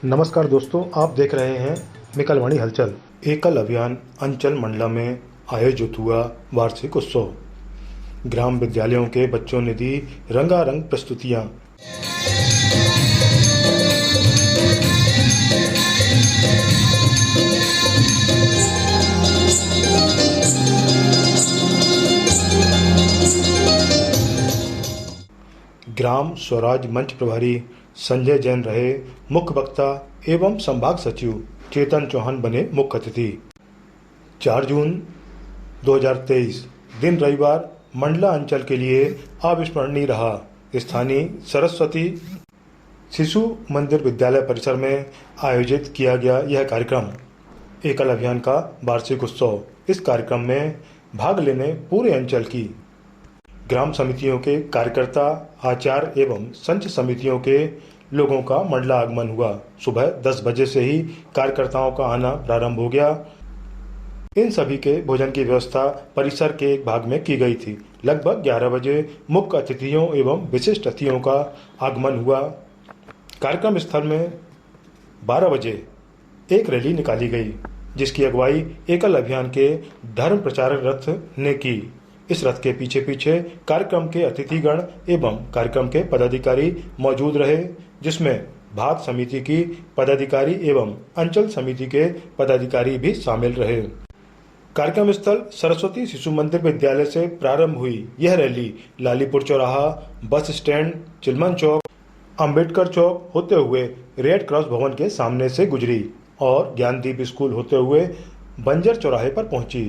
नमस्कार दोस्तों, आप देख रहे हैं मिकलवाणी हलचल। एकल अभियान अंचल मंडला में आयोजित हुआ वार्षिक उत्सव। ग्राम विद्यालयों के बच्चों ने दी रंगारंग प्रस्तुतियां। ग्राम स्वराज मंच प्रभारी संजय जैन रहे मुख्य वक्ता एवं संभाग सचिव चेतन चौहान बने मुख्य अतिथि। 4 जून 2023 दिन रविवार मंडला अंचल के लिए अविस्मरणीय रहा। स्थानीय सरस्वती शिशु मंदिर विद्यालय परिसर में आयोजित किया गया यह कार्यक्रम एकल अभियान का वार्षिक उत्सव। इस कार्यक्रम में भाग लेने पूरे अंचल की ग्राम समितियों के कार्यकर्ता, आचार्य एवं संच समितियों के लोगों का मंडला आगमन हुआ। सुबह 10 बजे से ही कार्यकर्ताओं का आना प्रारंभ हो गया। इन सभी के भोजन की व्यवस्था परिसर के एक भाग में की गई थी। लगभग 11 बजे मुख्य अतिथियों एवं विशिष्ट अतिथियों का आगमन हुआ। कार्यक्रम स्थल में 12 बजे एक रैली निकाली गई, जिसकी अगुवाई एकल अभियान के धर्म प्रचारक रथ ने की। इस रथ के पीछे पीछे कार्यक्रम के अतिथिगण एवं कार्यक्रम के पदाधिकारी मौजूद रहे, जिसमें भाग समिति की पदाधिकारी एवं अंचल समिति के पदाधिकारी भी शामिल रहे। कार्यक्रम स्थल सरस्वती शिशु मंदिर विद्यालय से प्रारंभ हुई यह रैली लालीपुर चौराहा, बस स्टैंड, चिलमन चौक, अंबेडकर चौक होते हुए रेड क्रॉस भवन के सामने से गुजरी और ज्ञानदीप स्कूल होते हुए बंजर चौराहे पर पहुंची,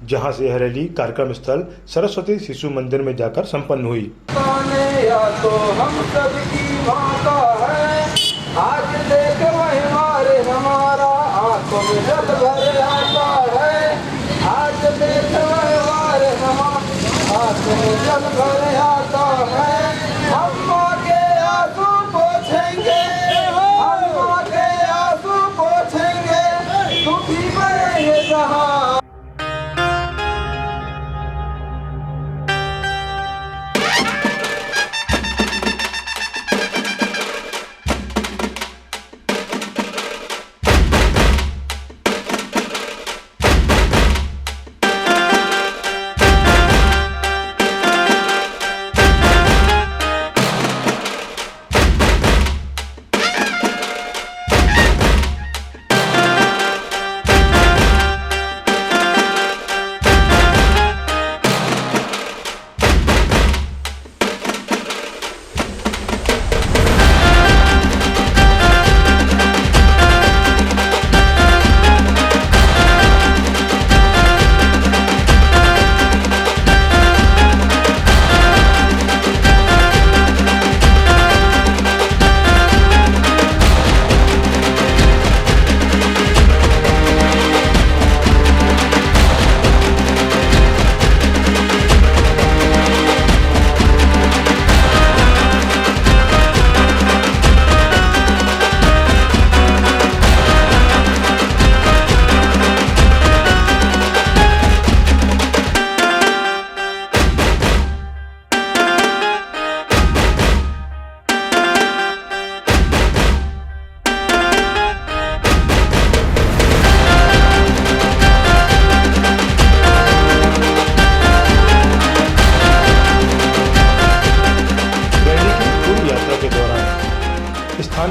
जहां से यह रैली कार्यक्रम स्थल सरस्वती शिशु मंदिर में जाकर संपन्न हुई। तो हम सबकी माता है, आज देख मारे हमारा आंखों में जल भर आता है, आज देख मारे हमारा आंखों में जल भर आता है। हम आगे आंसू पोंछेंगे, हम आगे आंसू पोंछेंगे, दुखी बनेंगे जहां।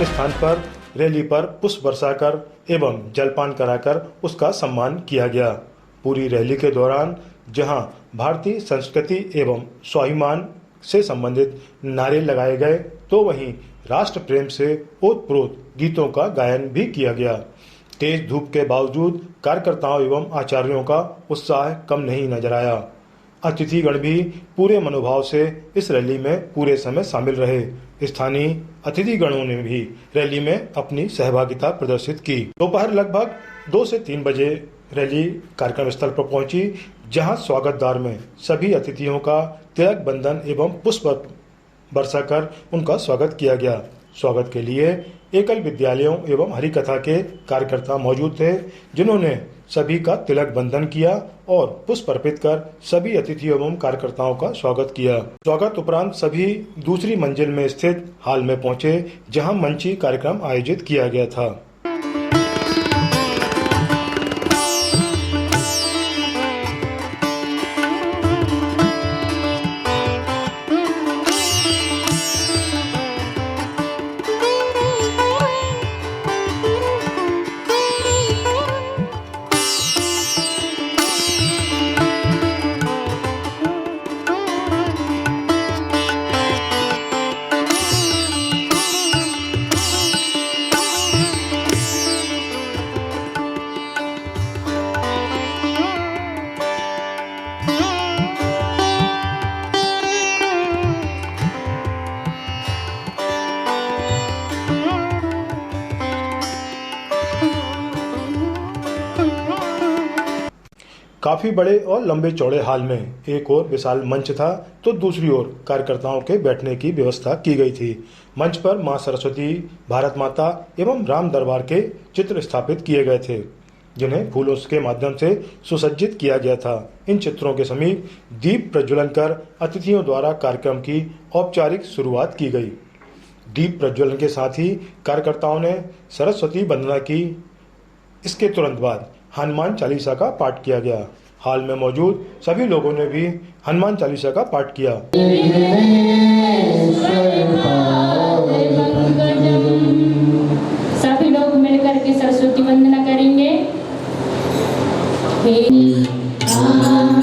स्थान पर रैली पर पुष्प बरसाकर एवं जलपान कराकर उसका सम्मान किया गया। पूरी रैली के दौरान जहां भारतीय संस्कृति एवं स्वाभिमान से संबंधित नारे लगाए गए, तो वहीं राष्ट्र प्रेम से ओतप्रोत गीतों का गायन भी किया गया। तेज धूप के बावजूद कार्यकर्ताओं एवं आचार्यों का उत्साह कम नहीं नजर आया। अतिथिगण भी पूरे मनोभाव से इस रैली में पूरे समय शामिल रहे। स्थानीय अतिथिगणों ने भी रैली में अपनी सहभागिता प्रदर्शित की। दोपहर लगभग 2 से 3 बजे रैली कार्यक्रम स्थल पर पहुंची, जहां स्वागत द्वार में सभी अतिथियों का तिलक बंधन एवं पुष्प बरसाकर उनका स्वागत किया गया। स्वागत के लिए एकल विद्यालयों एवं हरिकथा के कार्यकर्ता मौजूद थे, जिन्होंने सभी का तिलक बंधन किया और पुष्प अर्पित कर सभी अतिथियों एवं कार्यकर्ताओं का स्वागत किया। स्वागत उपरांत सभी दूसरी मंजिल में स्थित हॉल में पहुंचे, जहां मंची कार्यक्रम आयोजित किया गया था। काफी बड़े और लंबे चौड़े हॉल में एक ओर विशाल मंच था, तो दूसरी ओर कार्यकर्ताओं के बैठने की व्यवस्था की गई थी। मंच पर मां सरस्वती, भारत माता एवं राम दरबार के चित्र स्थापित किए गए थे, जिन्हें फूलों के माध्यम से सुसज्जित किया गया था। इन चित्रों के समीप दीप प्रज्वलन कर अतिथियों द्वारा कार्यक्रम की औपचारिक शुरुआत की गई। दीप प्रज्वलन के साथ ही कार्यकर्ताओं ने सरस्वती वंदना की। इसके तुरंत बाद हनुमान चालीसा का पाठ किया गया। हॉल में मौजूद सभी लोगों ने भी हनुमान चालीसा का पाठ किया। सभी लोग मिलकर के सरस्वती वंदना करेंगे। कानन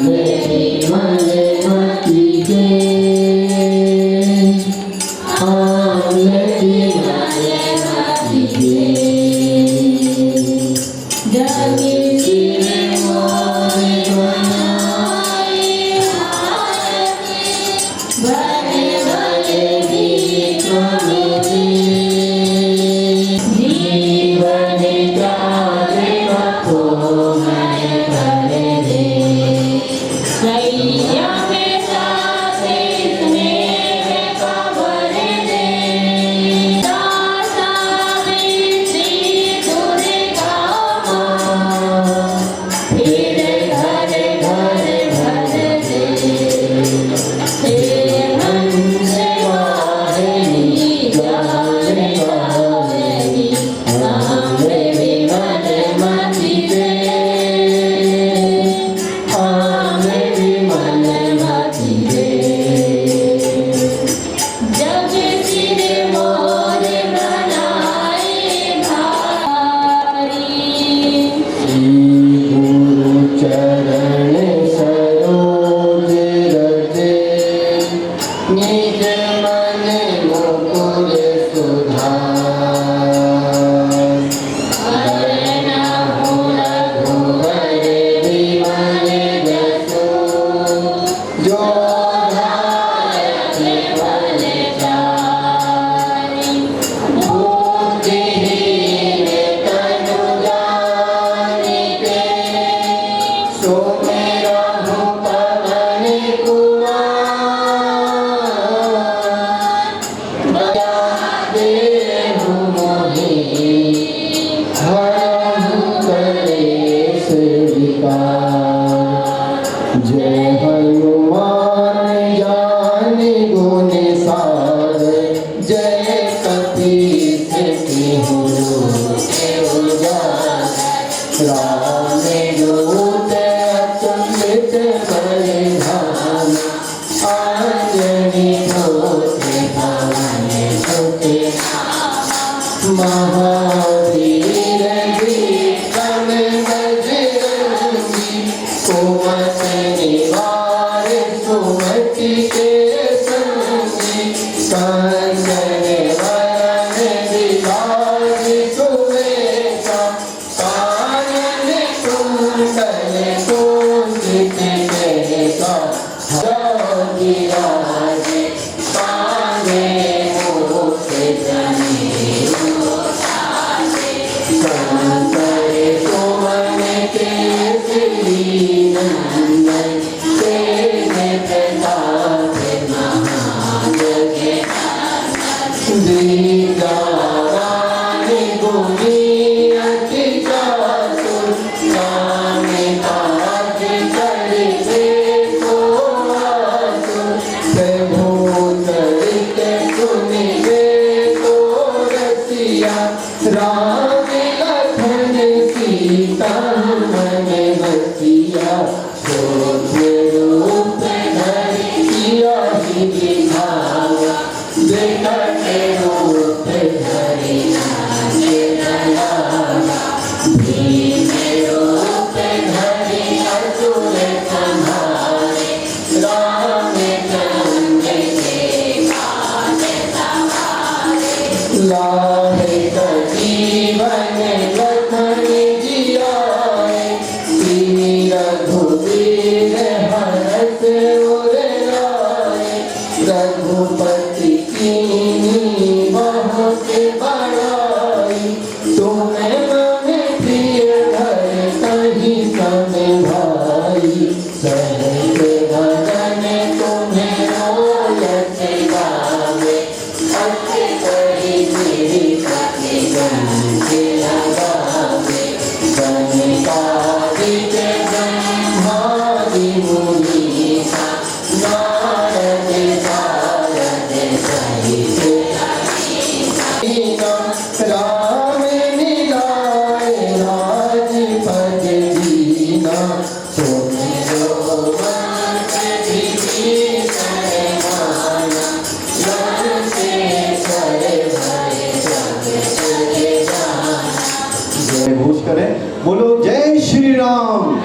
बोलो जय श्री राम,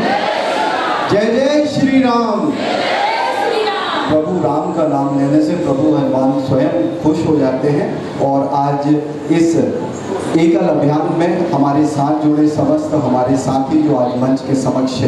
जय जय श्री राम। प्रभु राम का नाम लेने से प्रभु हनुमान स्वयं खुश हो जाते हैं। और आज इस एकल अभियान में हमारे साथ जुड़े समस्त हमारे साथी जो आज मंच के समक्ष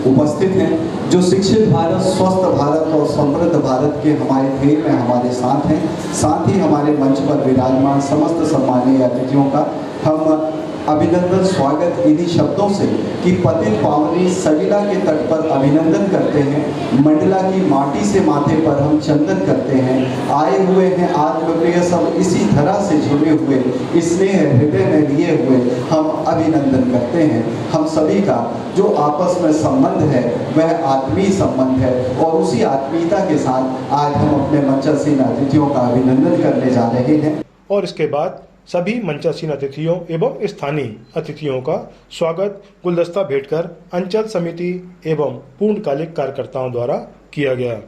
उपस्थित हैं, जो शिक्षित भारत, स्वस्थ भारत और समृद्ध भारत के हमारे ध्येय में हमारे साथ हैं, साथ ही हमारे मंच पर विराजमान समस्त सम्मानीय अतिथियों का हम अभिनंदन स्वागत इन्हीं शब्दों से कि पतित पावनी सलिला के तट पर अभिनंदन करते हैं। मंडला की माटी से माथे पर हम चंदन करते हैं। आए हुए हैं आत्मप्रिय सब इसी धरा से जुड़े हुए, स्नेह हृदय में लिए हुए हम अभिनंदन करते हैं। हम सभी का जो आपस में संबंध है वह आत्मीय संबंध है और उसी आत्मीयता के साथ आज हम अपने मंचासीन अतिथियों का अभिनंदन करने जा रहे हैं। और इसके बाद सभी मंचासीन अतिथियों एवं स्थानीय अतिथियों का स्वागत गुलदस्ता भेंटकर अंचल समिति एवं पूर्णकालिक कार्यकर्ताओं द्वारा किया गया।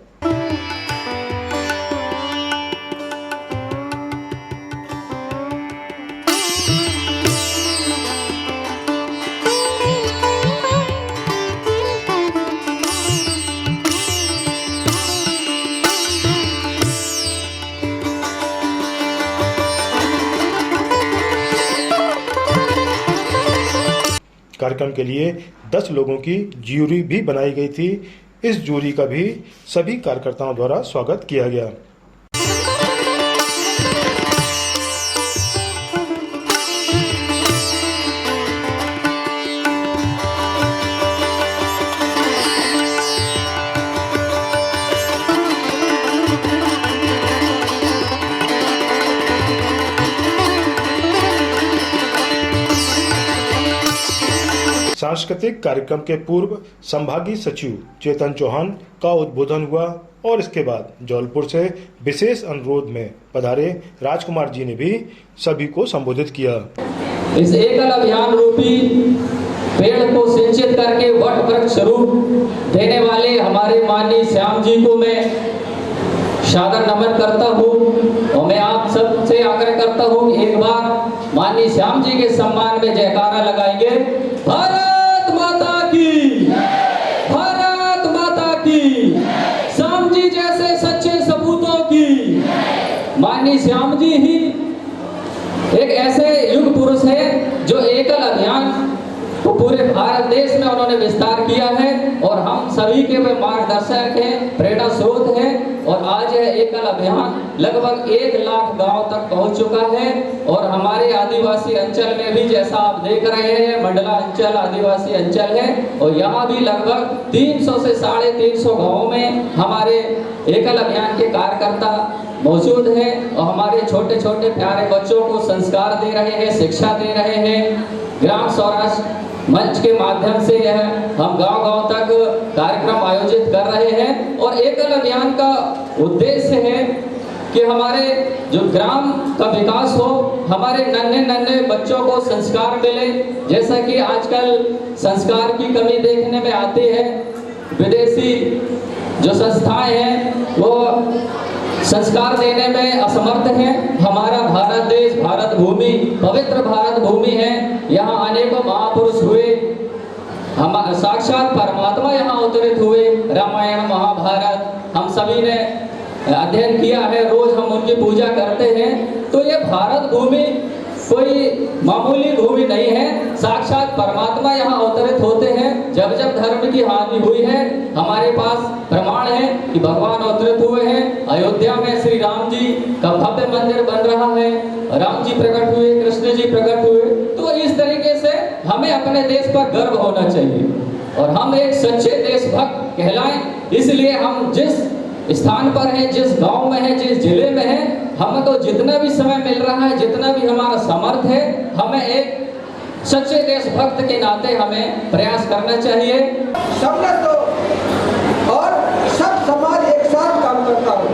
कार्यक्रम के लिए 10 लोगों की ज्यूरी भी बनाई गई थी। इस ज्यूरी का भी सभी कार्यकर्ताओं द्वारा स्वागत किया गया। सांस्कृतिक कार्यक्रम के पूर्व संभागीय सचिव चेतन चौहान का उद्बोधन हुआ और इसके बाद जौलपुर से विशेष अनुरोध में पधारे राजकुमार जी ने भी सभी को संबोधित किया। इस एकल अभियान रूपी पेड़ को सिंचित करके वट वृक्ष रूप देने वाले हमारे माननीय श्याम जी को मैं सादर नमन करता हूँ और मैं आप सबसे आग्रह करता हूँ कि एक बार माननीय श्याम जी के सम्मान में जयकारा लगाएंगे। भारत माता की, भारत माता की, श्याम जी जैसे सच्चे सपूतों की। माननीय श्याम जी ही एक ऐसे युग पुरुष है जो एकल अभियान तो पूरे भारत देश में उन्होंने विस्तार किया है और हम सभी के वे मार्गदर्शक हैं, प्रेरणा स्रोत हैं। और आज यह एकल अभियान लगभग 1 लाख गांव तक पहुंच चुका है और हमारे आदिवासी अंचल में भी जैसा आप देख रहे हैं मंडला अंचल आदिवासी अंचल है और यहाँ भी लगभग 300 से 350 गाँवों में हमारे एकल अभियान के कार्यकर्ता मौजूद हैं और हमारे छोटे छोटे प्यारे बच्चों को संस्कार दे रहे हैं, शिक्षा दे रहे हैं। ग्राम स्वराज मंच के माध्यम से यह हम गांव-गांव तक कार्यक्रम आयोजित कर रहे हैं और एकल अभियान का उद्देश्य है कि हमारे जो ग्राम का विकास हो, हमारे नन्हे बच्चों को संस्कार मिले। जैसा कि आजकल संस्कार की कमी देखने में आती है, विदेशी जो संस्थाएं हैं वो संस्कार देने में असमर्थ हैं। हमारा भारत देश, भारत भूमि पवित्र भारत भूमि है। यहाँ अनेकों महापुरुष हुए, हम साक्षात परमात्मा यहाँ अवतरित हुए। रामायण महाभारत हम सभी ने अध्ययन किया है, रोज हम उनकी पूजा करते हैं। तो ये भारत भूमि कोई मामूली भूमि नहीं है, साक्षात परमात्मा यहाँ अवतरित होते हैं। जब जब धर्म की हानि हुई है, हमारे पास प्रमाण है कि भगवान अवतरित हुए हैं। अयोध्या में श्री राम जी का भव्य मंदिर बन रहा है, राम जी प्रकट हुए, कृष्ण जी प्रकट हुए। तो इस तरीके से हमें अपने देश पर गर्व होना चाहिए और हम एक सच्चे देशभक्त कहलाएं। इसलिए हम जिस स्थान पर है, जिस गांव में है, जिस जिले में है, हमें तो जितना भी समय मिल रहा है, जितना भी हमारा समर्थ है, हमें एक सच्चे देशभक्त के नाते हमें प्रयास करना चाहिए। सबने तो और सब समाज एक साथ काम करता हो।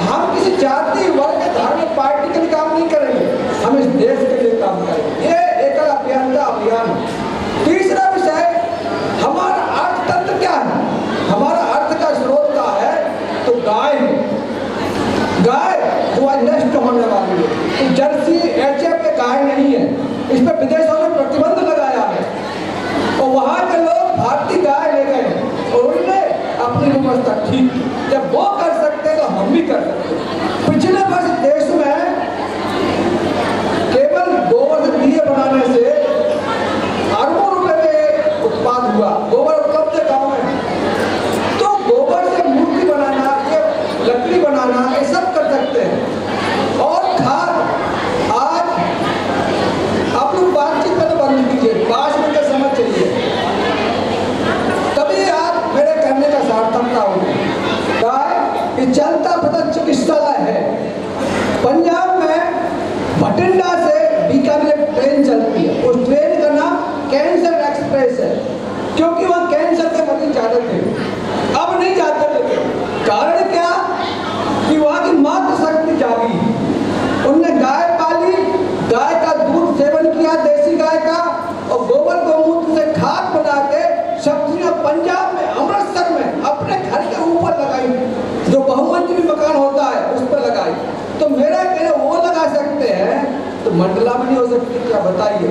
हम किसी जाति वर्ग धार्मिक पार्टी के लिए काम नहीं करेंगे, हम इस देश के लिए काम करेंगे। ये एकल अभियान का अभियान है। तीसरा विषय, हमारा अर्थतंत्र क्या है? हमारा अर्थ का स्रोत क्या है? तो गाय है। गाय जो आज नष्ट होने वाली है, तो जर्सी एचएफ ये गाय नहीं है, इस पर विदेशों ने प्रतिबंध लगाया है और वहाँ के लोग भारतीय गाय ले गए और उन्होंने अपनी व्यवस्था ठीक की। जब वो कर सकते हैं तो हम भी कर सकते हैं। पिछले वर्ष देश में केवल गोबर से दिए बनाने से अरबों रुपए में उत्पाद हुआ। गोबर उपलब्ध है गाँव में, तो गोबर से मूर्ति बनाना, ये लकड़ी बनाना, ये सब कर सकते हैं। और खाद, आज आप लोग बातचीत में तो बंद कीजिए, 5 मिनट का समय चाहिए, तभी आप मेरे कहने का सार्थकता होगी। गाय ये चलता फिरता चिकित्सालय है। पंजाब में बठिंडा से बीकानेर ट्रेन चलती है, उस ट्रेन का नाम कैंसर एक्सप्रेस है, क्योंकि वहाँ कैंसर के मरीज जाते थे, अब नहीं जाते थे। कारण क्या? कि वहाँ की मातृ शक्ति जागी, उनने गाय पाली, गाय का दूध सेवन किया, देसी गाय का, और गोबर गौमूत्र से खाद बना के सब्जियां पंजाब में, अमृतसर में अपने घर के ऊपर लगाई, जो बहुमंजिली मकान होता है उस पर लगाई। तो मेरा कहना वो लगा सकते हैं तो मंडला भी नहीं हो सकती, क्या बताइए?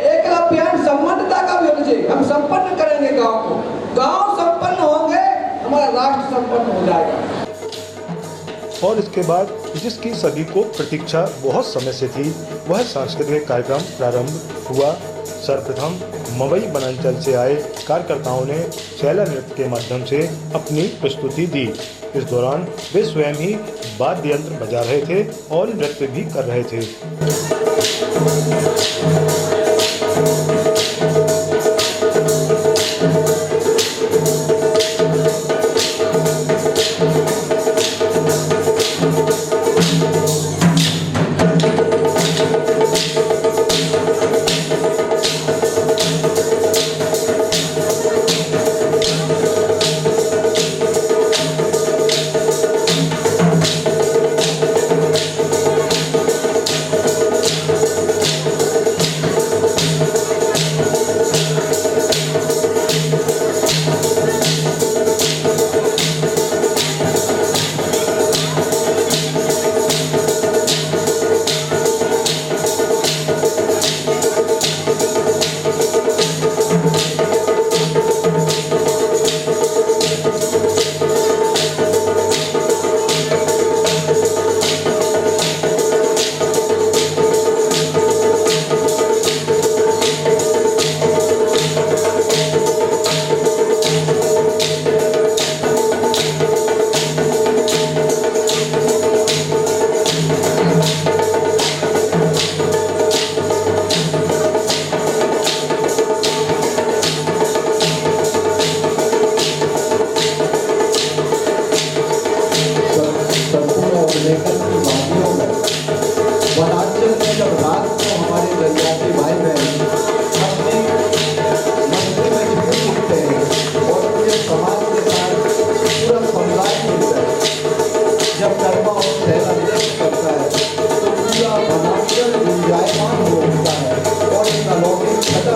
एकल अभियान संपन्नता का भी होना चाहिए। हम संपन्न करेंगे गांव को, गांव संपन्न होंगे, हमारा राष्ट्र संपन्न हो जाएगा। और इसके बाद जिसकी सभी को प्रतीक्षा बहुत समय से थी, वह सांस्कृतिक कार्यक्रम प्रारंभ हुआ। सर्वप्रथम मवई वनांचल से आए कार्यकर्ताओं ने शैला नृत्य के माध्यम से अपनी प्रस्तुति दी। इस दौरान वे स्वयं ही वाद्य यंत्र बजा रहे थे और नृत्य भी कर रहे थे।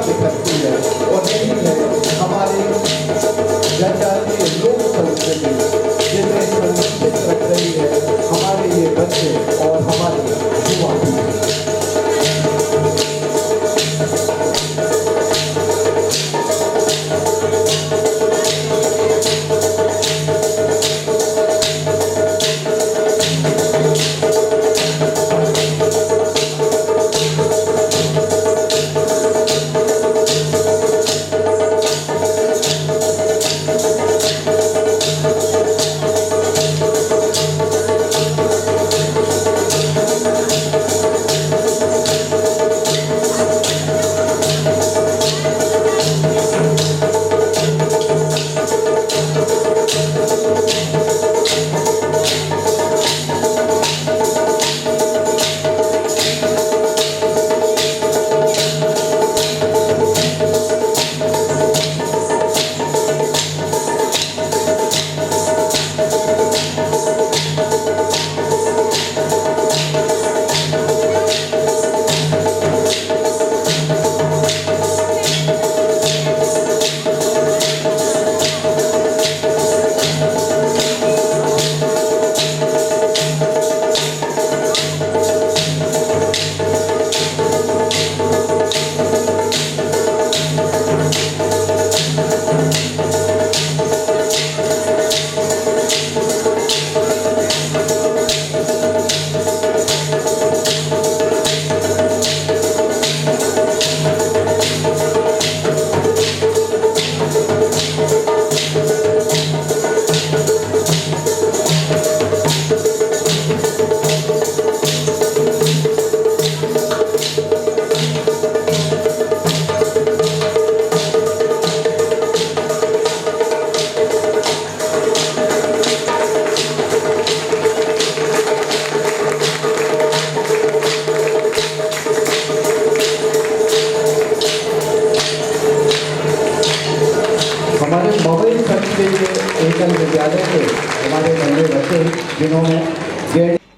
दिखती है और यही है हमारी जनजातीय लोक संस्कृति जिसे संरक्षित रख रही है हमारे ये बच्चे और हमारे युवा पीढ़ी।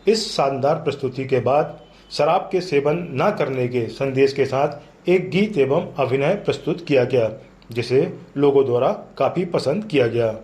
इस शानदार प्रस्तुति के बाद शराब के सेवन न करने के संदेश के साथ एक गीत एवं अभिनय प्रस्तुत किया गया, जिसे लोगों द्वारा काफी पसंद किया गया।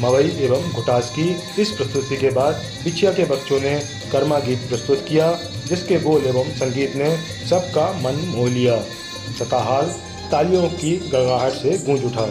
मवई एवं घुटास की इस प्रस्तुति के बाद बिछिया के बच्चों ने कर्मा गीत प्रस्तुत किया, जिसके बोल एवं संगीत ने सबका मन मोह लिया तथा हाल तालियों की गड़गड़ाहट से गूंज उठा।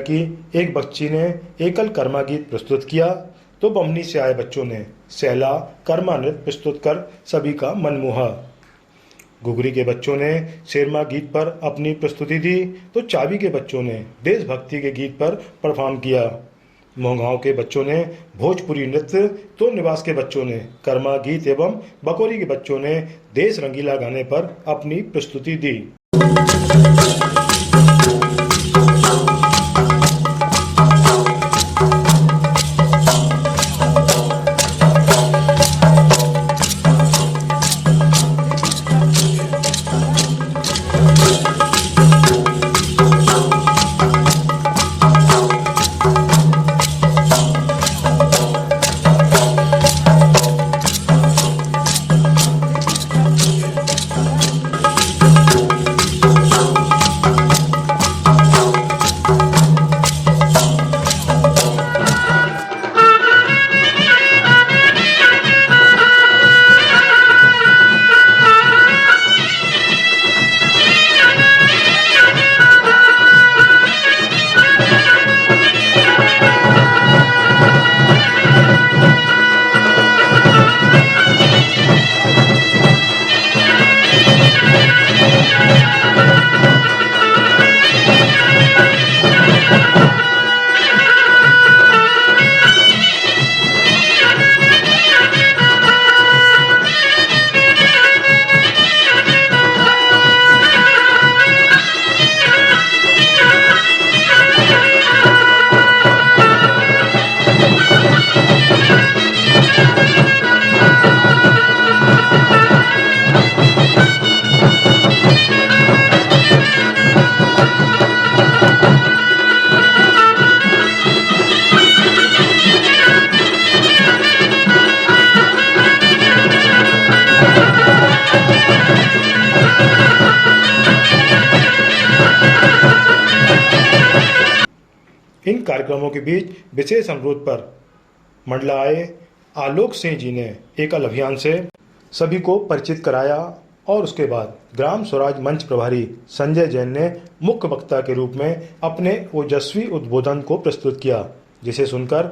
की एक बच्ची ने एकल कर्मा गीत प्रस्तुत किया तो बमनी से आए बच्चों ने सहला कर्मा नृत्य प्रस्तुत कर सभी का मन मोहा। घुघरी के बच्चों ने शेरमा गीत पर अपनी प्रस्तुति दी तो चाबी के बच्चों ने देशभक्ति के गीत पर परफॉर्म किया। मोहगांव के बच्चों ने भोजपुरी नृत्य तो निवास के बच्चों ने कर्मा गीत एवं बकोरी के बच्चों ने देश रंगीला गाने पर अपनी प्रस्तुति दी। इन कार्यक्रमों के बीच विशेष अनुरोध पर मंडला आए आलोक सिंह जी ने एकल अभियान से सभी को परिचित कराया और उसके बाद ग्राम स्वराज मंच प्रभारी संजय जैन ने मुख्य वक्ता के रूप में अपने ओजस्वी उद्बोधन को प्रस्तुत किया, जिसे सुनकर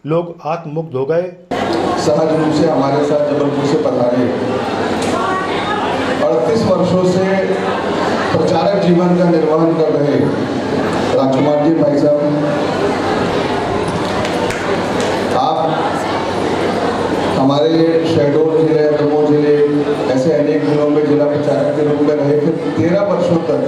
लोग आत्ममुग्ध हो गए। सहज रूप से हमारे साथ जबलपुर से पधारे 38 वर्षों से प्रचारक जीवन का निर्वहन कर रहे राजकुमार जी भाई साहब, आप हमारे शहडोल जिले, दमोह जिले, ऐसे अनेक जिलों में जिला प्रचारक के रूप में रहे। फिर 13 वर्षों तक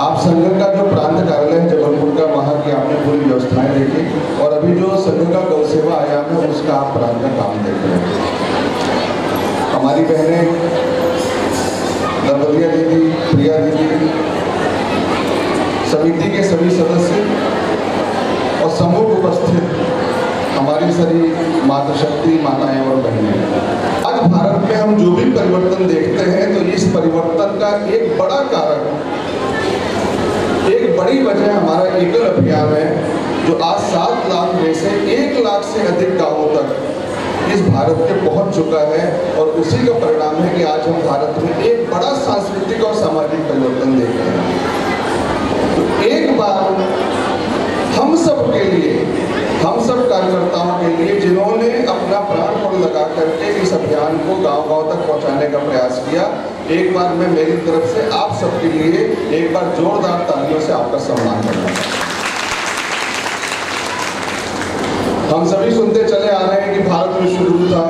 आप संघ का जो प्रांत कार्यालय है जबलपुर का, वहाँ की आपने पूरी व्यवस्थाएं देखी और अभी जो संघ का गौ सेवा आयाम है उसका आप प्रांत का काम देख रहे हैं। हमारी बहनें नर्मदिया दीदी, प्रिया दीदी, समिति के सभी सदस्य और समूह उपस्थित हमारी सारी मातृशक्ति माताएं और बहनें, आज भारत में हम जो भी परिवर्तन देखते हैं तो इस परिवर्तन का एक बड़ा कारण, एक बड़ी वजह हमारा एकल अभियान है, जो आज 7 लाख में से 1 लाख से अधिक गांवों तक इस भारत के पहुंच चुका है। और उसी का परिणाम है कि आज हम भारत में एक बड़ा सांस्कृतिक और सामाजिक परिवर्तन देख रहे हैं। तो एक बार हम सब के लिए, हम सब कार्यकर्ताओं के लिए जिन्होंने अपना प्राण पण लगा करके इस अभियान को गांव-गांव तक पहुंचाने का प्रयास किया, एक बार मैं मेरी तरफ से आप सबके लिए एक बार जोरदार तालियों से आपका सम्मान करता हूं। हम सभी सुनते चले आ रहे हैं कि भारत में शुरू था,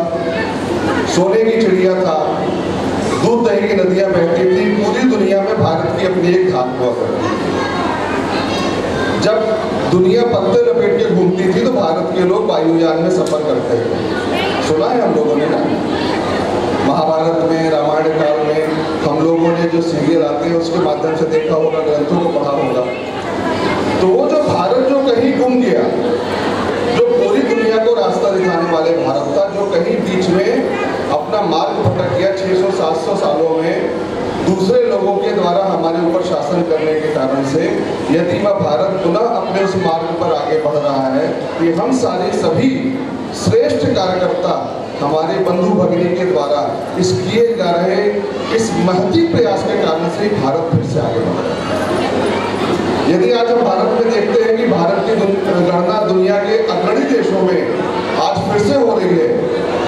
सोने की चिड़िया था, दूध दही की नदियां बहती थी, पूरी दुनिया में भारत की अपनी एक धाक हुआ करती थी। जब दुनिया पत्ते लपेट के घूमती थी तो भारत के लोग वायुयान में सफर करते थे। सुना है हम लोगों ने ना, महाभारत में, रामायण काल में हम लोगों ने जो सीरियल आते हैं उसके माध्यम से देखा होगा, ग्रंथों को पढ़ा होगा। तो वो जो भारत जो कहीं गुम गया, जो पूरी दुनिया को रास्ता दिखाने वाले भारत था, जो कहीं बीच में अपना मार्ग भटक गया 600-700 सालों में दूसरे लोगों के द्वारा हमारे ऊपर शासन करने के कारण से, यदि वह भारत पुनः अपने उस मार्ग पर आगे बढ़ रहा है, कि हम सारे सभी श्रेष्ठ कार्यकर्ता हमारे बंधु भगिनी के द्वारा इस किए जा रहे इस महती प्रयास के कारण से भारत फिर से आगे बढ़ रहा है। यदि आज हम भारत में देखते हैं कि भारत की गणना दुनिया के अग्रणी देशों में आज फिर से हो रही है,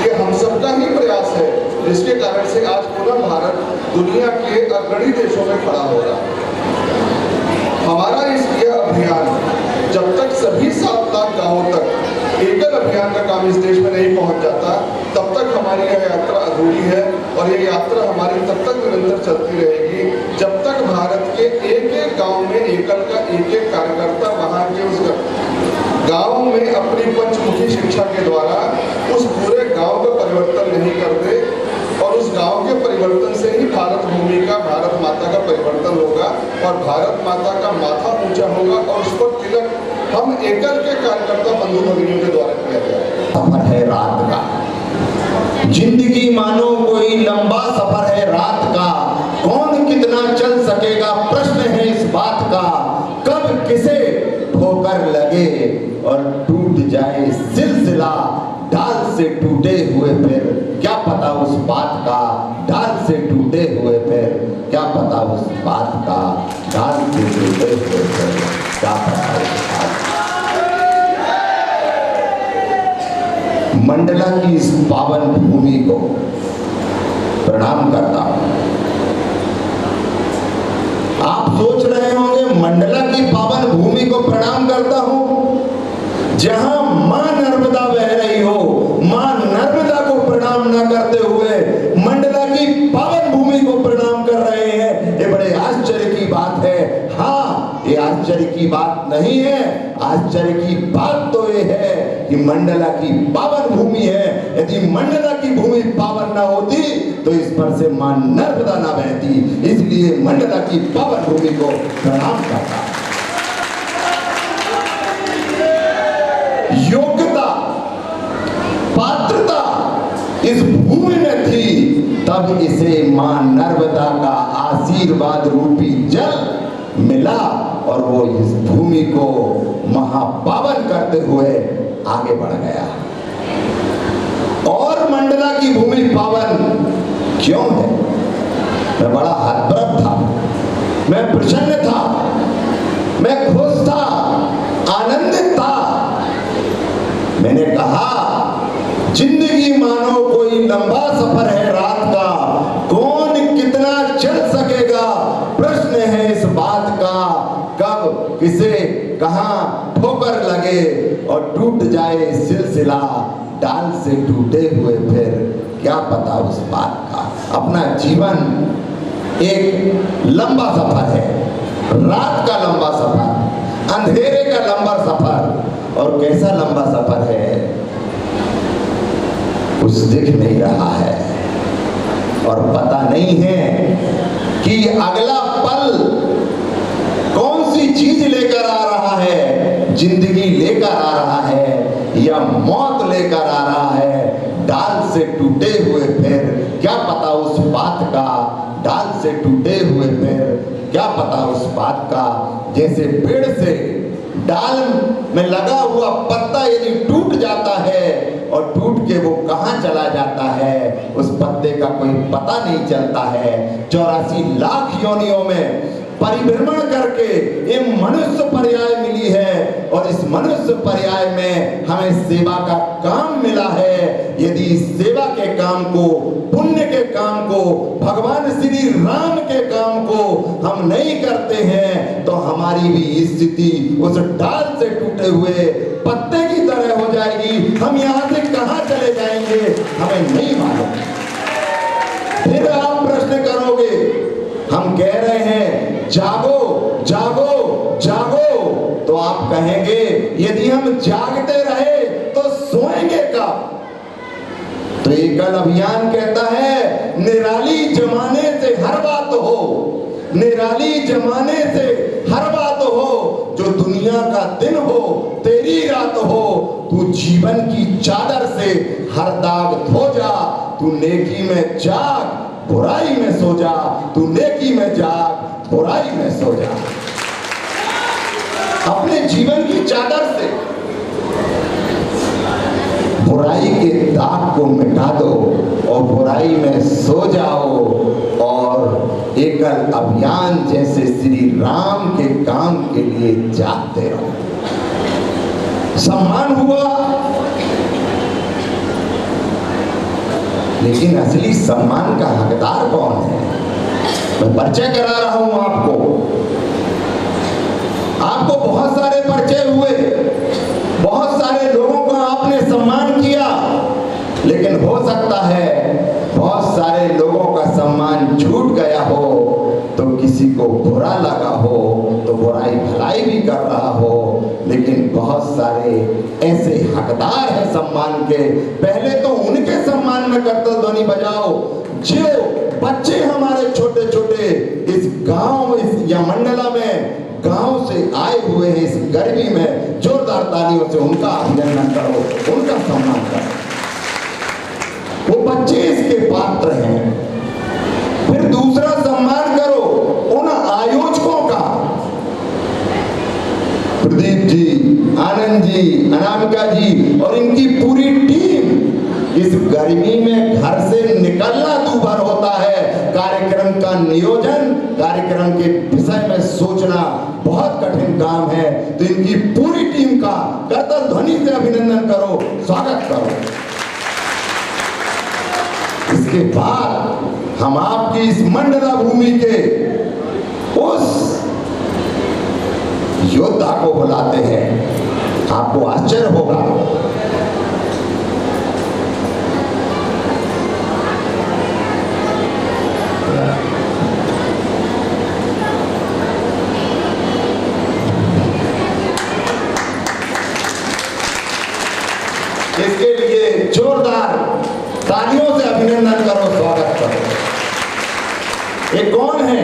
ये हम सबका ही प्रयास है, जिसके कारण से आज पूरा भारत दुनिया के अग्रणी देशों में खड़ा हो रहा है। हमारा ये अभियान जब तक सभी 7 लाख गांवों तक एकल अभियान का काम इस देश में नहीं पहुंच जाता, तब तक हमारी यह यात्रा अधूरी है। और ये यात्रा हमारी तब तक निरंतर चलती रहेगी जब तक भारत के एक एक गांव में एकल का एक एक कार्यकर्ता वहां के उस गांव में अपनी पंचमुखी शिक्षा के द्वारा उस पूरे गांव का परिवर्तन नहीं कर दे। और उस गांव के परिवर्तन से ही भारत भूमि का, भारत माता का परिवर्तन होगा और भारत माता का माथा ऊंचा होगा और उस पर तिलक हम एकल के कार्यकर्ता बंधु भगिनियों के द्वारा किया जाए। सफर है रात का, जिंदगी मानो कोई लंबा सफर है रात का, कौन कितना चल सकेगा प्रश्न है इस बात का, कब किसे ठोकर लगे और टूट जाए सिलसिला, डाल से टूटे हुए फिर क्या पता उस बात का, डाल से टूटे हुए फिर क्या पता उस बात का, डाल से टूटे हुए फिर क्या पता उस बात का। मंडला की इस पावन भूमि को प्रणाम करता हूं। आप सोच रहे होंगे मंडला की पावन भूमि को प्रणाम करता हूं, जहां मां नर्मदा बह रही हो, मां नर्मदा को प्रणाम न करते हुए मंडला की पावन भूमि को प्रणाम कर रहे हैं, ये बड़े आश्चर्य की बात है। हाँ, ये आश्चर्य की बात नहीं है, आश्चर्य की बात तो ये है कि मंडला की पावन भूमि है। यदि मंडला की भूमि पावन ना होती तो इस पर से मां नर्मदा ना बहती, इसलिए मंडला की पावन भूमि को प्रणाम करता। योग्यता, पात्रता इस भूमि में थी, तब इसे मां नर्मदा का आशीर्वाद रूपी जल मिला और वो इस भूमि को महापावन करते हुए आगे बढ़ गया। और मंडला की भूमि पावन क्यों है? मैं बड़ा हतप्रभ था, मैं प्रसन्न था, मैं खुश था, आनंदित था। मैंने कहा जिंदगी मानो कोई लंबा सफर है रात का, कौन कितना चल सकेगा प्रश्न है इस बात का, कब किसे कहां ठोकर लगे और टूट जाए सिलसिला, डाल से टूटे हुए फिर क्या पता उस बात का। अपना जीवन एक लंबा सफर है, रात का लंबा सफर, अंधेरे का लंबा सफर। और कैसा लंबा सफर है कुछ दिख नहीं रहा है और पता नहीं है कि अगला पल कौन सी चीज लेकर आ रहा है, जिंदगी लेकर आ रहा है या मौत लेकर आ रहा है। डाल से टूटे हुए फिर क्या पता उस बात का, डाल से टूटे हुए फिर क्या पता उस बात का। जैसे पेड़ से डाल में लगा हुआ पत्ता यदि टूट जाता है और टूट के वो कहां चला जाता है, उस पत्ते का कोई पता नहीं चलता है। 84 लाख योनियों में परिभ्रमण करके ये मनुष्य पर्याय मिली है और इस मनुष्य पर्याय में हमें सेवा का काम मिला है। यदि इस सेवा के काम को, पुण्य के काम को, भगवान श्री राम के काम को हम नहीं करते हैं तो हमारी भी स्थिति उस डाल से टूटे हुए पत्ते की तरह हो जाएगी। हम यहाँ से कहाँ चले जाएंगे हमें नहीं मालूम। फिर आप प्रश्न करोगे, हम कह रहे हैं जागो जागो जागो, तो आप कहेंगे यदि हम जागते रहे तो सोएंगे कब? तो एकल अभियान कहता है निराली जमाने से हर बात हो, निराली जमाने से हर बात हो, जो दुनिया का दिन हो तेरी रात हो, तू जीवन की चादर से हर दाग धो जा, तू नेकी में जाग बुराई में सो जा, तू नेकी में जाग बुराई में सो जा। अपने जीवन की चादर से बुराई के दाग को मिटा दो और बुराई में सो जाओ और एकल अभियान जैसे श्री राम के काम के लिए जागते रहो। सम्मान हुआ, लेकिन असली सम्मान का हकदार कौन है? मैं परिचय करा रहा हूं आपको बहुत सारे परिचय हुए, बहुत सारे लोगों का आपने सम्मान किया, लेकिन हो सकता है बहुत सारे लोगों का सम्मान छूट गया हो, तो किसी को बुरा लगा हो, तो बुराई भलाई भी कर रहा हो, लेकिन बहुत सारे ऐसे हकदार हैं सम्मान के। पहले तो उनके सम्मान में करतल ध्वनि बजाओ जो बच्चे हमारे छोटे छोटे इस गांव या मंडला में गांव से आए हुए हैं, इस गर्मी में जोरदार तालियों से उनका अभिनंदन करो, उनका सम्मान करो। वो बच्चे इसके पात्र हैं। फिर दूसरा सम्मान करो उन आयोजकों का, प्रदीप जी, आनंद जी, अनामिका जी और इनकी पूरी टीम। इस गर्मी में घर से निकलना दूभर होता है, कार्यक्रम का नियोजन, कार्यक्रम के विषय में सोचना बहुत कठिन काम है। तो इनकी पूरी टीम का करतल ध्वनि से अभिनंदन करो, स्वागत करो। इसके बाद हम आपकी इस मंडला भूमि के उस योद्धा को बुलाते हैं। आपको आश्चर्य होगा, इसके लिए जोरदार तालियों से अभिनंदन करो, स्वागत करो। ये कौन है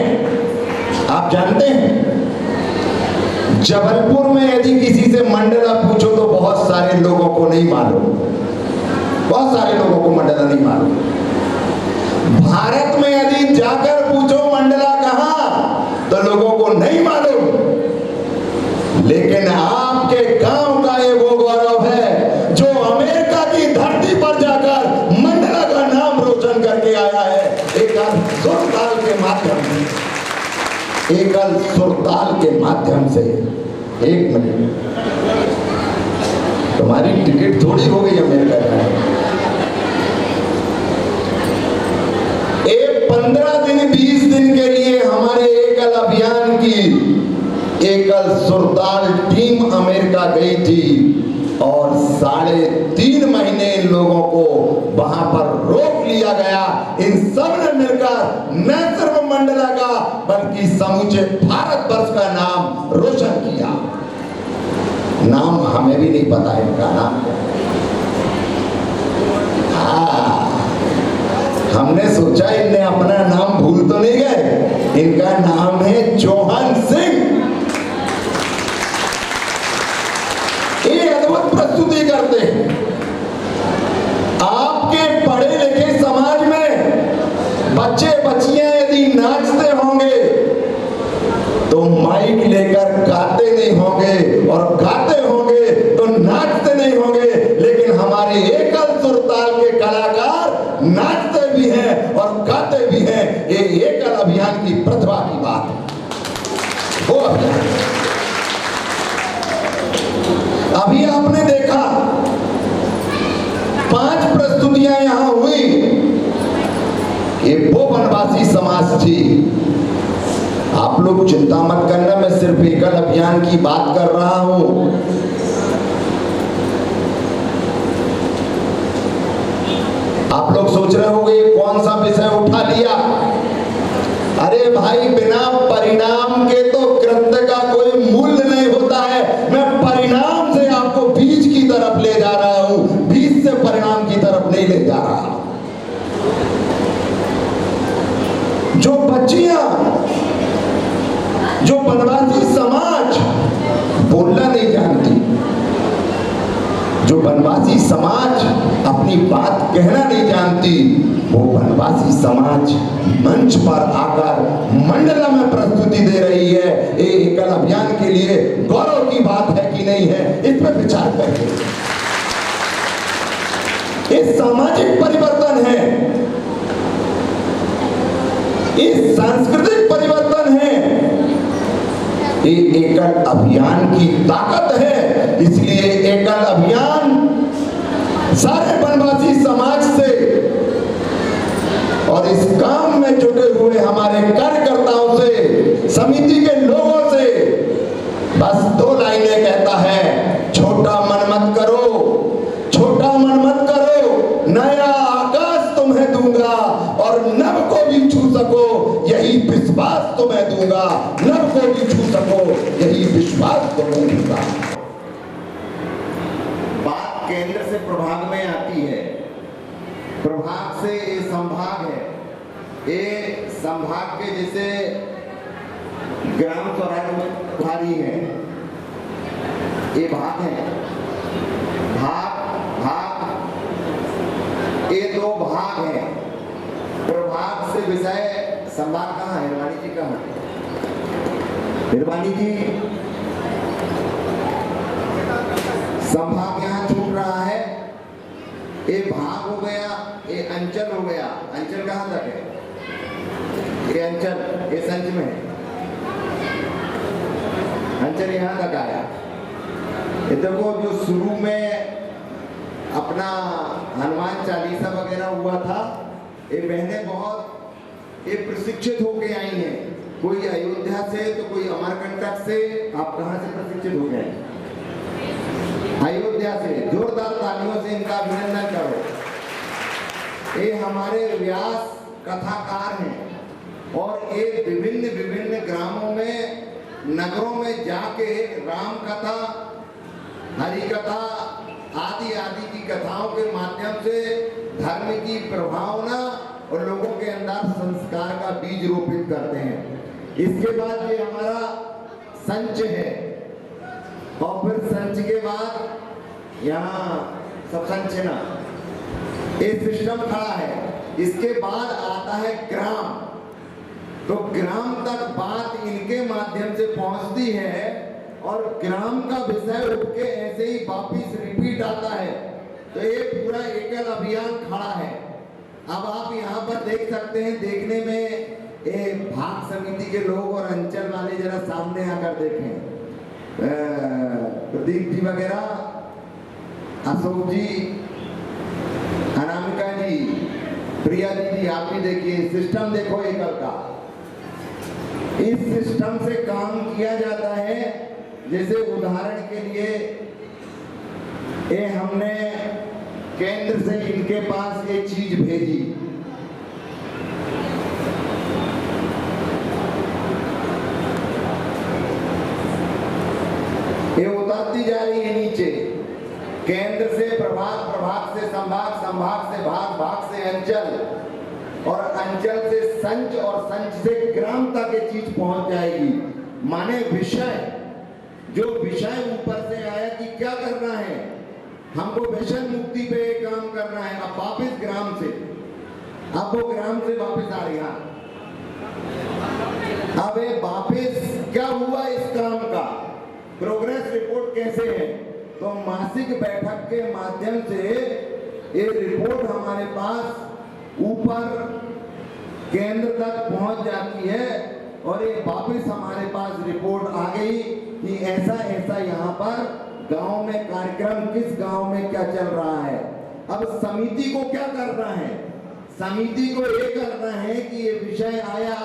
आप जानते हैं? जबलपुर में यदि किसी से मंडला पूछो तो बहुत सारे लोगों को नहीं मालूम, बहुत सारे लोगों को मंडला नहीं मालूम। भारत में यदि जाकर पूछो मंडला कहां, तो लोगों को नहीं मालूम। लेकिन आपके गांव का ये वो गौरव है जो अमेरिका की धरती पर जाकर मंडला का नाम रोशन करके आया है। एकल सुरताल के माध्यम से, एकल सुरताल के माध्यम से। एक मिनट, तुम्हारी टिकट थोड़ी हो गई अमेरिका में। 15 दिन 20 दिन के लिए हमारे एकल अभियान की एकल सुरताल टीम अमेरिका गई थी और 3.5 महीने इन लोगों को वहां पर रोक लिया गया। इन सब ने मिलकर न सिर्फ मंडला का बल्कि समूचे भारतवर्ष का नाम रोशन किया। नाम हमें भी नहीं पता इनका नाम। हमने सोचा इनने अपना नाम भूल तो नहीं गए। इनका नाम है चौहान सिंह। ये अद्भुत प्रस्तुति करते हैं। आपके पढ़े लिखे समाज में बच्चे बच्चियां यदि नाचते होंगे तो माइक लेकर गाते नहीं होंगे, और गाते होंगे तो नाचते नहीं होंगे। लेकिन हमारे एकल सुरताल के कलाकार नाचते भी हैं और गाते भी हैं। ये एकल अभियान की प्रतिभा की बात है। वो अभियान अभी आपने देखा 5 प्रस्तुतियां यहां हुई। ये वो वनवासी समाज थी। आप लोग चिंता मत करना, मैं सिर्फ एकल अभियान की बात कर रहा हूं। आप लोग सोच रहे होंगे कौन सा विषय उठा लिया। अरे भाई, बिना परिणाम के तो कृत्य का कोई मूल्य नहीं होता है। मैं परिणाम से आपको बीज की तरफ ले जा रहा हूं, बीज से परिणाम की तरफ नहीं ले जा रहा। जो बच्चियां, जो वनवासी समाज बोलना नहीं जानती, जो वनवासी समाज अपनी बात कहना नहीं जानती, वो वनवासी समाज मंच पर आकर मंडला में प्रस्तुति दे रही है। ये एकल अभियान के लिए गौरव की बात है कि नहीं है, इस पर विचार करिए। ये सामाजिक परिवर्तन है, ये सांस्कृतिक परिवर्तन है। ये एकल अभियान की ताकत है। इसलिए एकल अभियान सारे वनवासी समाज से और इस काम में जुटे हुए हमारे कार्यकर्ताओं से, समिति के लोगों से बस 2 लाइनें कहता है, छोटा मन मत करो, छोटा मन मत करो, नया आकाश तुम्हें दूंगा और नभ को भी छू सको यही विश्वास तुम्हें दूंगा, नभ को भी छू सको यही विश्वास तुम्हें दूंगा। बात केंद्र से प्रभाग में आती है, प्रभाग से ये संभाग है, ये संभाग के जैसे ग्राम स्वराज में प्रभारी है, ये भाग है, भाग ये 2 भाग है। प्रभाग से विषय संभाग कहाँ है? हिरवानी जी कहाँ है? हिरवानी जी संभाग यहाँ छूट रहा है, ये भाग हो गया, ये अंचल हो गया। अंचल कहाँ तक है? ये अंचल ये संच में है, अंचल यहाँ तक आया। ये देखो जो शुरू में अपना हनुमान चालीसा वगैरह हुआ था, ये बहनें बहुत ये प्रशिक्षित होके आई हैं, कोई अयोध्या से तो कोई अमरकंटक से। आप कहाँ से प्रशिक्षित हो गए? अयोध्या से। जोरदार तालियों से इनका अभिनंदन करो। ये हमारे व्यास कथाकार हैं और ये विभिन्न विभिन्न ग्रामों में, नगरों में जाके राम कथा, हरि कथा आदि आदि की कथाओं के माध्यम से धर्म की प्रभावना और लोगों के अंदर संस्कार का बीज रोपित करते हैं। इसके बाद ये हमारा संच है और फिर संच के बाद यहाँ सब संचना, ये सिस्टम खड़ा है। इसके बाद आता है ग्राम, तो ग्राम तक बात इनके माध्यम से पहुंचती है और ग्राम का विषय उठ के ऐसे ही वापिस रिपीट आता है। तो ये पूरा एकल अभियान खड़ा है। अब आप यहाँ पर देख सकते हैं, देखने में ये भाग समिति के लोग और अंचल वाले जरा सामने आकर देखें, प्रदीप जी वगैरह, अशोक जी, अनामिका जी, प्रिया दीदी, आप भी देखिए सिस्टम देखो एकल का। इस सिस्टम से काम किया जाता है। जैसे उदाहरण के लिए ये हमने केंद्र से इनके पास ये चीज भेजी, ये उतरती जा रही है नीचे, केंद्र से प्रभाग, प्रभाग से संभाग, संभाग से भाग, भाग से अंचल और अंचल से संच और संच से ग्राम तक ये चीज पहुंच जाएगी। माने विषय, जो विषय ऊपर से आया कि क्या करना है, हमको व्यसन मुक्ति पे काम करना है। अब वापिस ग्राम से, अब वो ग्राम से वापिस आ रहा, अब ये वापिस क्या हुआ इस काम का, प्रोग्रेस रिपोर्ट कैसे है, तो मासिक बैठक के माध्यम से ये रिपोर्ट हमारे पास ऊपर केंद्र तक पहुंच जाती है और ये वापिस हमारे पास रिपोर्ट आ गई कि ऐसा ऐसा यहाँ पर गांव में कार्यक्रम, किस गांव में क्या चल रहा है। अब समिति को क्या करना है? समिति को ये करना है कि ये विषय आया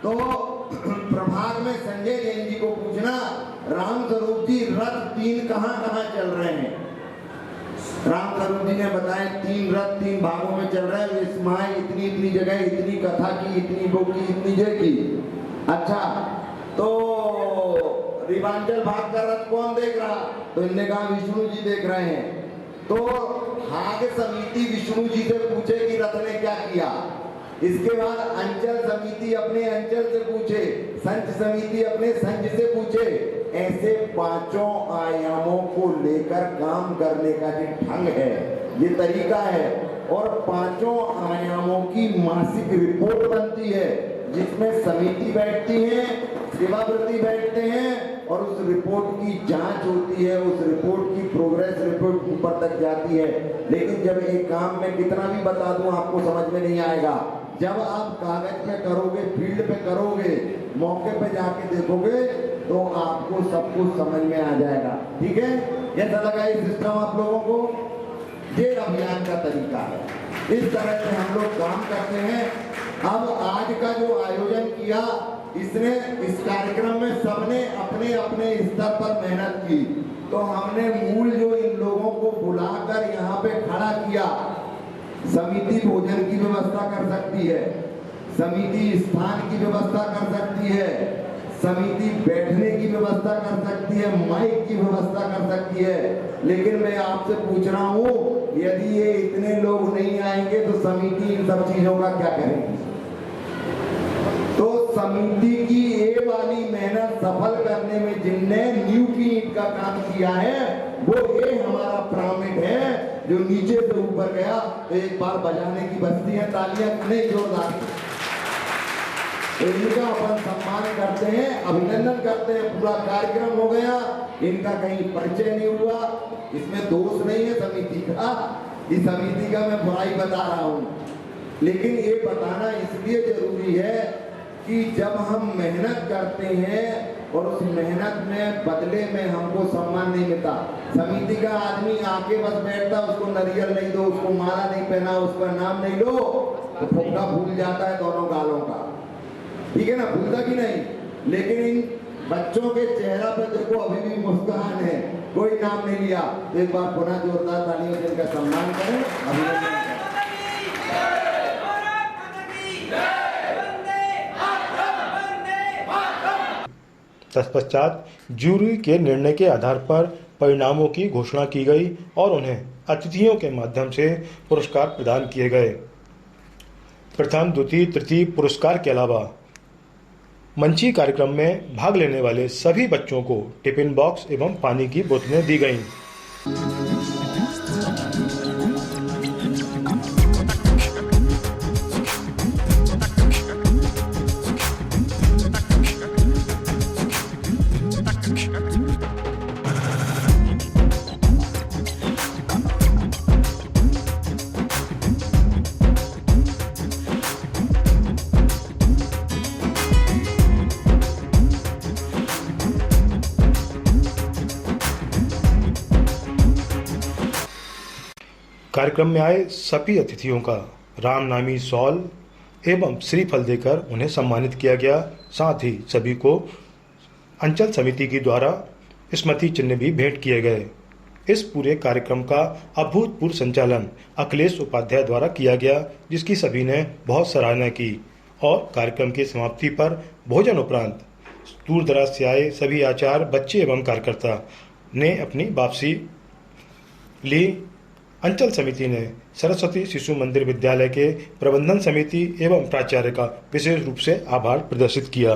तो प्रभाग में संजय जैन जी को पूछना, राम स्वरूप जी रथ 3 कहाँ कहाँ चल रहे हैं। राम स्वरूप जी ने बताया 3 रथ 3 भागों में चल रहे हैं, इसमें इतनी इतनी जगह, इतनी कथा की, इतनी वो की, इतनी जगह की। अच्छा, तो रिवांचल भाग का रथ कौन देख रहा? तो इनने कहा विष्णु जी देख रहे हैं। तो भाग समिति विष्णु जी से पूछे कि रथ ने क्या किया। इसके बाद अंचल समिति अपने अंचल से पूछे, संच समिति अपने संच से पूछे। ऐसे 5 आयामों को लेकर काम करने का जो ढंग है, ये तरीका है। और 5 आयामों की मासिक रिपोर्ट बनती है जिसमें समिति बैठती है, सेवाव्रती बैठते हैं और उस रिपोर्ट की जांच होती है, उस रिपोर्ट की प्रोग्रेस रिपोर्ट ऊपर तक जाती है। लेकिन जब एक काम में कितना भी बता दूं आपको समझ में नहीं आएगा। जब आप कागज पे करोगे, फील्ड पे करोगे, मौके पे जाके देखोगे तो आपको सब कुछ समझ में आ जाएगा। ठीक है, कैसा लगा ये सिस्टम आप लोगों को? ये अभियान का तरीका है, इस तरह से हम लोग काम करते हैं। अब आज का जो आयोजन किया, इसने इस कार्यक्रम में सबने अपने अपने स्तर पर मेहनत की, तो हमने मूल जो इन लोगों को बुलाकर यहाँ पे खड़ा किया, समिति भोजन की व्यवस्था कर सकती है, समिति स्थान की व्यवस्था कर सकती है, समिति बैठने की व्यवस्था कर सकती है, माइक की व्यवस्था कर सकती है, लेकिन मैं आपसे पूछ रहा हूँ, यदि ये इतने लोग नहीं आएंगे तो समिति इन सब चीजों का क्या करेगी? तो समिति की ये वाली मेहनत सफल करने में जिनने नींव की ईंट का काम किया है, वो ये हमारा पिरामिड है जो नीचे से ऊपर गया। तो एक बार बजाने की बजती है तालियां, नहीं जोरदार, तो इनका अपन सम्मान करते हैं, अभिनंदन करते हैं। पूरा कार्यक्रम हो गया, इनका कहीं परिचय नहीं हुआ, इसमें दोष नहीं है समिति का, इस समिति का मैं बुराई बता रहा हूँ, लेकिन ये बताना इसलिए जरूरी है कि जब हम मेहनत करते हैं और उस मेहनत में बदले में हमको सम्मान नहीं मिलता। समिति का आदमी आके बस बैठता, उसको नरियल नहीं दो, उसको माला नहीं पहना, उसका नाम नहीं लो, तो फुक्का भूल जाता है दोनों गालों का, ठीक है ना, भूलता कि नहीं? लेकिन इन बच्चों के चेहरा पे देखो अभी भी मुस्कान है, कोई नाम नहीं लिया। तो एक बार पुनः जोरदार तालियों से इनका सम्मान करें, अभिनंदन करें। तत्पश्चात जूरी के निर्णय के आधार पर परिणामों की घोषणा की गई और उन्हें अतिथियों के माध्यम से पुरस्कार प्रदान किए गए। प्रथम, द्वितीय, तृतीय पुरस्कार के अलावा मंची कार्यक्रम में भाग लेने वाले सभी बच्चों को टिफिन बॉक्स एवं पानी की बोतलें दी गईं। कार्यक्रम में आए सभी अतिथियों का रामनामी शॉल एवं श्रीफल देकर उन्हें सम्मानित किया गया। साथ ही सभी को अंचल समिति के द्वारा स्मृति चिन्ह भी भेंट किए गए। इस पूरे कार्यक्रम का अभूतपूर्व संचालन अखिलेश उपाध्याय द्वारा किया गया, जिसकी सभी ने बहुत सराहना की। और कार्यक्रम की समाप्ति पर भोजन उपरांत दूर दराज से आए सभी आचार्य, बच्चे एवं कार्यकर्ता ने अपनी वापसी ली। अंचल समिति ने सरस्वती शिशु मंदिर विद्यालय के प्रबंधन समिति एवं प्राचार्य का विशेष रूप से आभार प्रदर्शित किया।